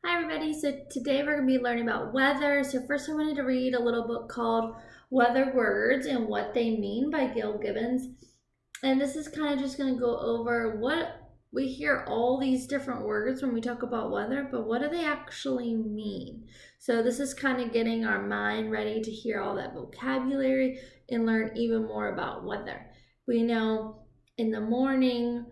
Hi everybody, so today we're going to be learning about weather. So first I wanted to read a little book called Weather Words and What They Mean by Gil Gibbons. And this is kind of just going to go over what we hear all these different words when we talk about weather, but what do they actually mean? So this is kind of getting our mind ready to hear all that vocabulary and learn even more about weather. We know in the morning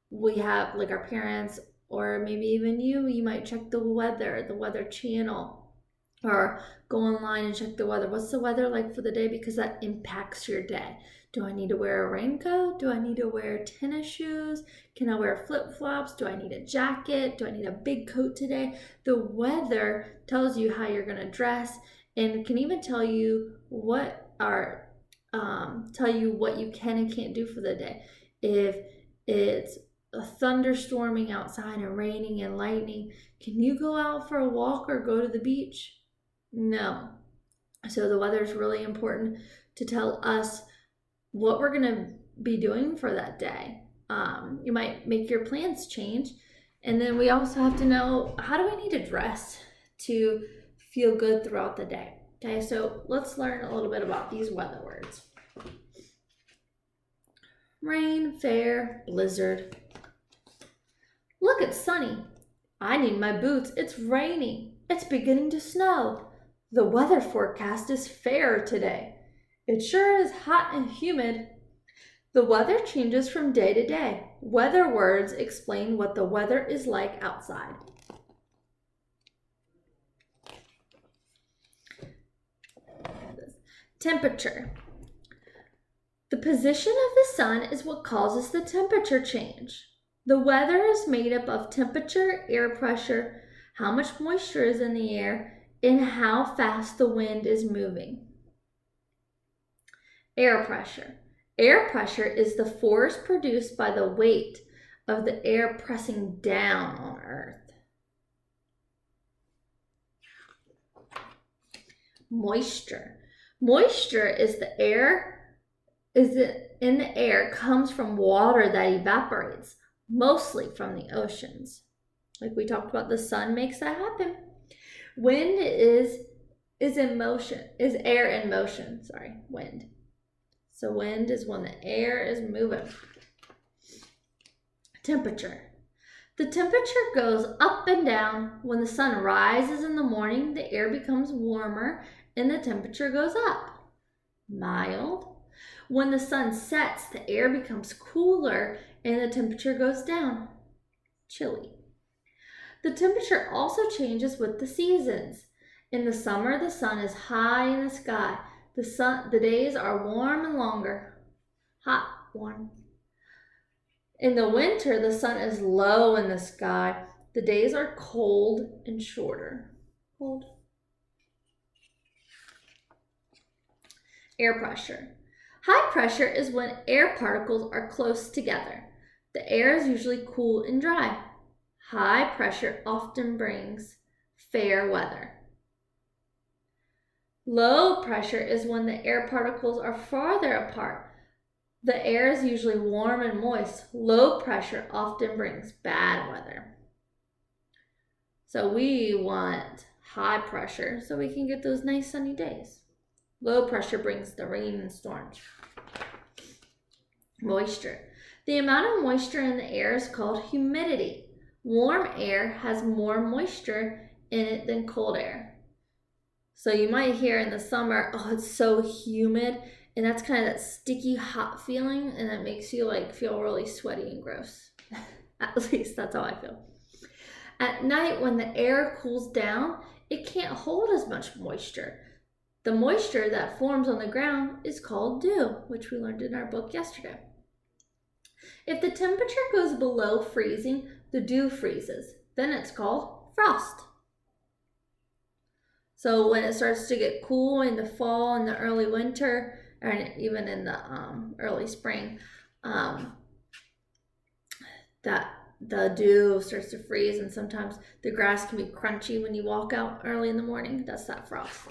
we have like our parents or maybe even you might check the weather channel, or go online and check the weather. What's the weather like for the day? Because that impacts your day. Do I need to wear a raincoat? Do I need to wear tennis shoes? Can I wear flip-flops? Do I need a jacket? Do I need a big coat today? The weather tells you how you're going to dress and can even tell you what you can and can't do for the day. If it's thunderstorming outside and raining and lightning, can you go out for a walk or go to the beach? No. So the weather is really important to tell us what we're going to be doing for that day. You might make your plans change. And then we also have to know, how do we need to dress to feel good throughout the day? Okay, so let's learn a little bit about these weather words. Rain, fair, blizzard. Look, it's sunny. I need my boots. It's raining. It's beginning to snow. The weather forecast is fair today. It sure is hot and humid. The weather changes from day to day. Weather words explain what the weather is like outside. Temperature. The position of the sun is what causes the temperature change. The weather is made up of temperature, air pressure, how much moisture is in the air, and how fast the wind is moving. Air pressure. Air pressure is the force produced by the weight of the air pressing down on Earth. Moisture. Moisture is in the air comes from water that evaporates, mostly from the oceans. Like we talked about, the sun makes that happen. Wind is air in motion. Wind. So wind is when the air is moving. Temperature. The temperature goes up and down. When the sun rises in the morning, the air becomes warmer and the temperature goes up. Mild. When the sun sets, the air becomes cooler and the temperature goes down. Chilly. The temperature also changes with the seasons. In the summer, the sun is high in the sky. The days are warm and longer. Hot, warm. In the winter, the sun is low in the sky. The days are cold and shorter. Cold. Air pressure. High pressure is when air particles are close together. The air is usually cool and dry. High pressure often brings fair weather. Low pressure is when the air particles are farther apart. The air is usually warm and moist. Low pressure often brings bad weather. So we want high pressure so we can get those nice sunny days. Low pressure brings the rain and storms. Moisture. The amount of moisture in the air is called humidity. Warm air has more moisture in it than cold air. So you might hear in the summer, oh, it's so humid, and that's kind of that sticky, hot feeling, and that makes you feel really sweaty and gross. At least that's how I feel. At night, when the air cools down, it can't hold as much moisture. The moisture that forms on the ground is called dew, which we learned in our book yesterday. If the temperature goes below freezing, the dew freezes. Then it's called frost. So when it starts to get cool in the fall and the early winter, or even in the early spring, that the dew starts to freeze, and sometimes the grass can be crunchy when you walk out early in the morning. That's that frost.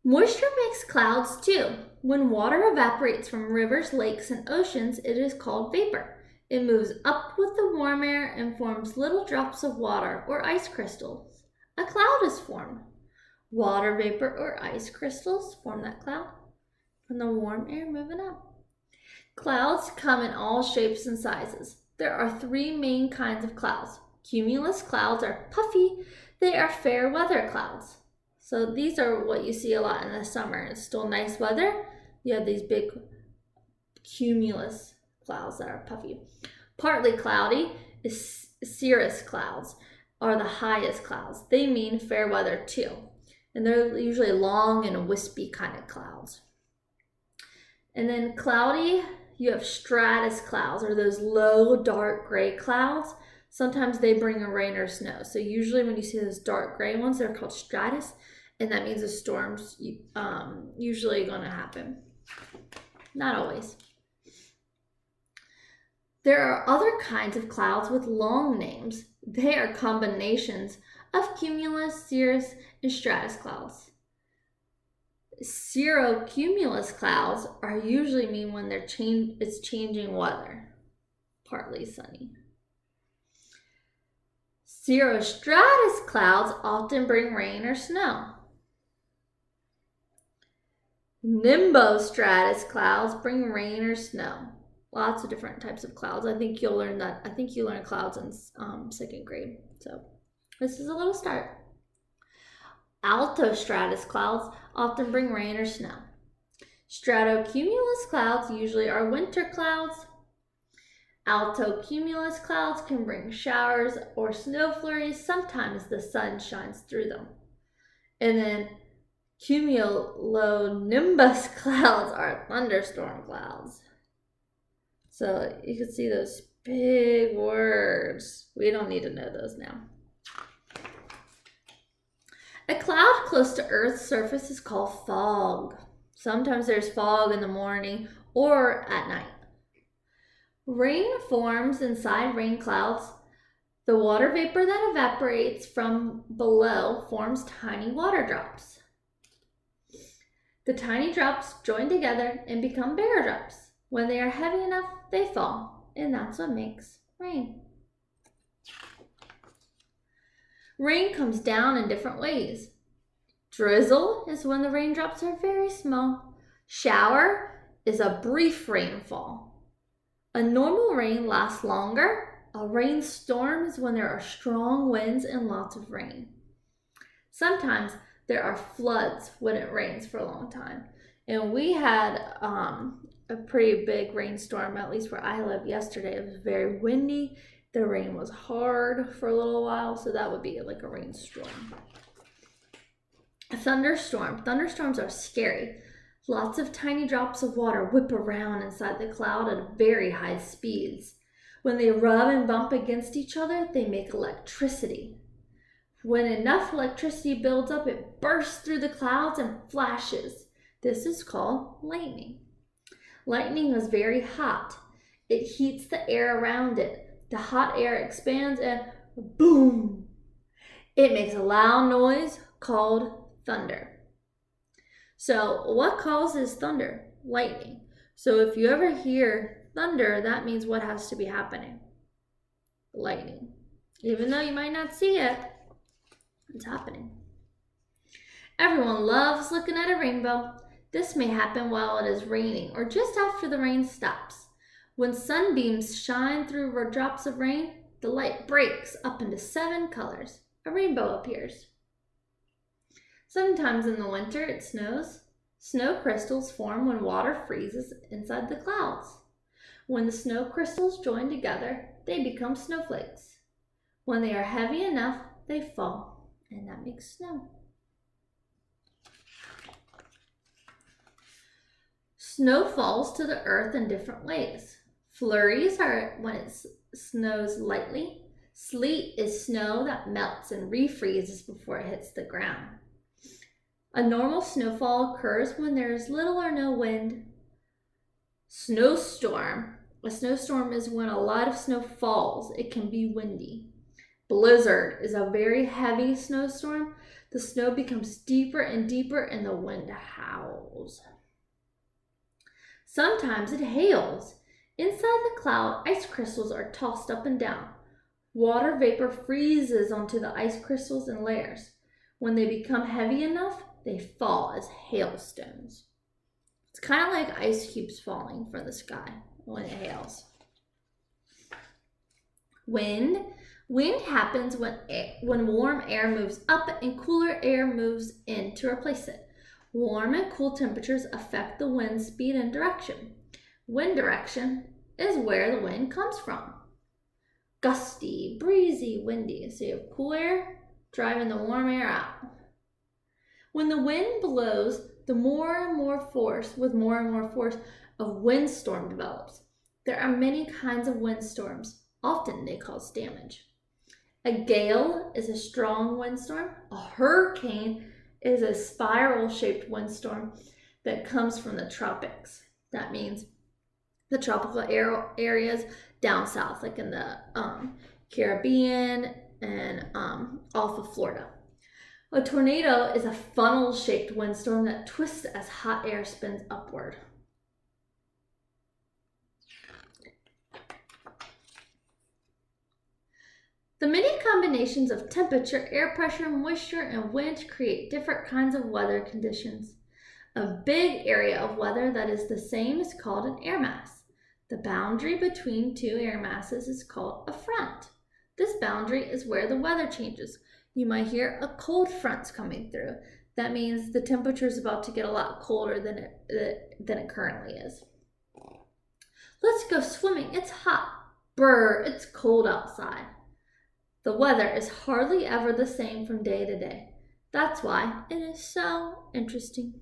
Moisture makes clouds too. When water evaporates from rivers, lakes, and oceans, it is called vapor. It moves up with the warm air and forms little drops of water or ice crystals. A cloud is formed. Water vapor or ice crystals form that cloud from the warm air moving up. Clouds come in all shapes and sizes. There are 3 main kinds of clouds. Cumulus clouds are puffy. They are fair weather clouds. So these are what you see a lot in the summer. It's still nice weather. You have these big cumulus clouds that are puffy. Partly cloudy is cirrus clouds are the highest clouds. They mean fair weather too. And they're usually long and wispy kind of clouds. And then cloudy, you have stratus clouds, or those low dark gray clouds. Sometimes they bring a rain or snow. So usually when you see those dark gray ones, they're called stratus. And that means a storm's usually going to happen. Not always. There are other kinds of clouds with long names. They are combinations of cumulus, cirrus, and stratus clouds. Cirrocumulus clouds are usually mean when it's changing weather, partly sunny. Cirrostratus clouds often bring rain or snow. Nimbostratus clouds bring rain or snow. Lots of different types of clouds. I think you'll learn that. I think you learned clouds in 2nd grade. So this is a little start. Altostratus clouds often bring rain or snow. Stratocumulus clouds usually are winter clouds. Altocumulus clouds can bring showers or snow flurries. Sometimes the sun shines through them. And then cumulonimbus clouds are thunderstorm clouds. So you can see those big words. We don't need to know those now. A cloud close to Earth's surface is called fog. Sometimes there's fog in the morning or at night. Rain forms inside rain clouds. The water vapor that evaporates from below forms tiny water drops. The tiny drops join together and become bigger drops. When they are heavy enough, they fall, and that's what makes rain. Rain comes down in different ways. Drizzle is when the raindrops are very small. Shower is a brief rainfall. A normal rain lasts longer. A rainstorm is when there are strong winds and lots of rain. Sometimes there are floods when it rains for a long time. And we had a pretty big rainstorm, at least where I live, yesterday. It was very windy. The rain was hard for a little while, so that would be like a rainstorm. A thunderstorm. Thunderstorms are scary. Lots of tiny drops of water whip around inside the cloud at very high speeds. When they rub and bump against each other, they make electricity. When enough electricity builds up, it bursts through the clouds and flashes. This is called lightning. Lightning is very hot. It heats the air around it. The hot air expands and boom! It makes a loud noise called thunder. So what causes thunder? Lightning. So if you ever hear thunder, that means what has to be happening? Lightning. Even though you might not see it, it's happening. Everyone loves looking at a rainbow. This may happen while it is raining or just after the rain stops. When sunbeams shine through drops of rain, the light breaks up into 7 colors. A rainbow appears. Sometimes in the winter it snows. Snow crystals form when water freezes inside the clouds. When the snow crystals join together, they become snowflakes. When they are heavy enough, they fall, and that makes snow. Snow falls to the earth in different ways. Flurries are when it snows lightly. Sleet is snow that melts and refreezes before it hits the ground. A normal snowfall occurs when there is little or no wind. Snowstorm. A snowstorm is when a lot of snow falls. It can be windy. Blizzard is a very heavy snowstorm. The snow becomes deeper and deeper and the wind howls. Sometimes it hails. Inside the cloud, ice crystals are tossed up and down. Water vapor freezes onto the ice crystals in layers. When they become heavy enough, they fall as hailstones. It's kind of like ice cubes falling from the sky when it hails. Wind. Wind happens when warm air moves up and cooler air moves in to replace it. Warm and cool temperatures affect the wind's speed and direction. Wind direction is where the wind comes from. Gusty, breezy, windy. So you have cool air driving the warm air out. When the wind blows, more and more force, a windstorm develops. There are many kinds of windstorms. Often they cause damage. A gale is a strong windstorm. A hurricane is a spiral-shaped windstorm that comes from the tropics. That means the tropical areas down south, like in the Caribbean and off of Florida. A tornado is a funnel-shaped windstorm that twists as hot air spins upward. The many combinations of temperature, air pressure, moisture, and wind create different kinds of weather conditions. A big area of weather that is the same is called an air mass. The boundary between two air masses is called a front. This boundary is where the weather changes. You might hear a cold front's coming through. That means the temperature is about to get a lot colder than it currently is. Let's go swimming. It's hot. Brr, it's cold outside. The weather is hardly ever the same from day to day. That's why it is so interesting.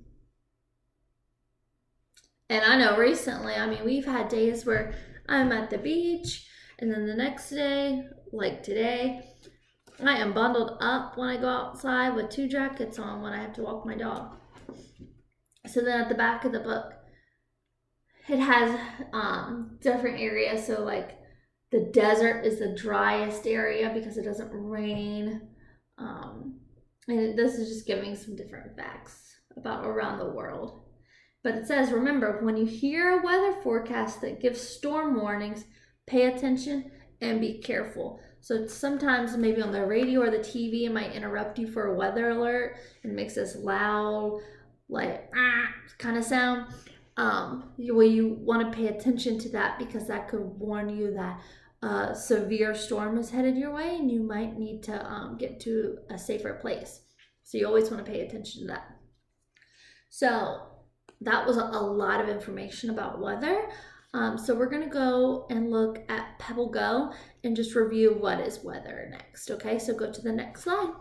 And I know recently, we've had days where I'm at the beach, and then the next day, like today, I am bundled up when I go outside with 2 jackets on when I have to walk my dog. So then at the back of the book, it has different areas. So like the desert is the driest area because it doesn't rain. And this is just giving some different facts about around the world. But it says, remember, when you hear a weather forecast that gives storm warnings, pay attention and be careful. So sometimes maybe on the radio or the TV, it might interrupt you for a weather alert and makes this loud, like, kind of sound. You want to pay attention to that because that could warn you that a severe storm is headed your way and you might need to get to a safer place. So you always want to pay attention to that. So that was a lot of information about weather. So we're going to go and look at Pebble Go and just review what is weather next. Okay, so go to the next slide.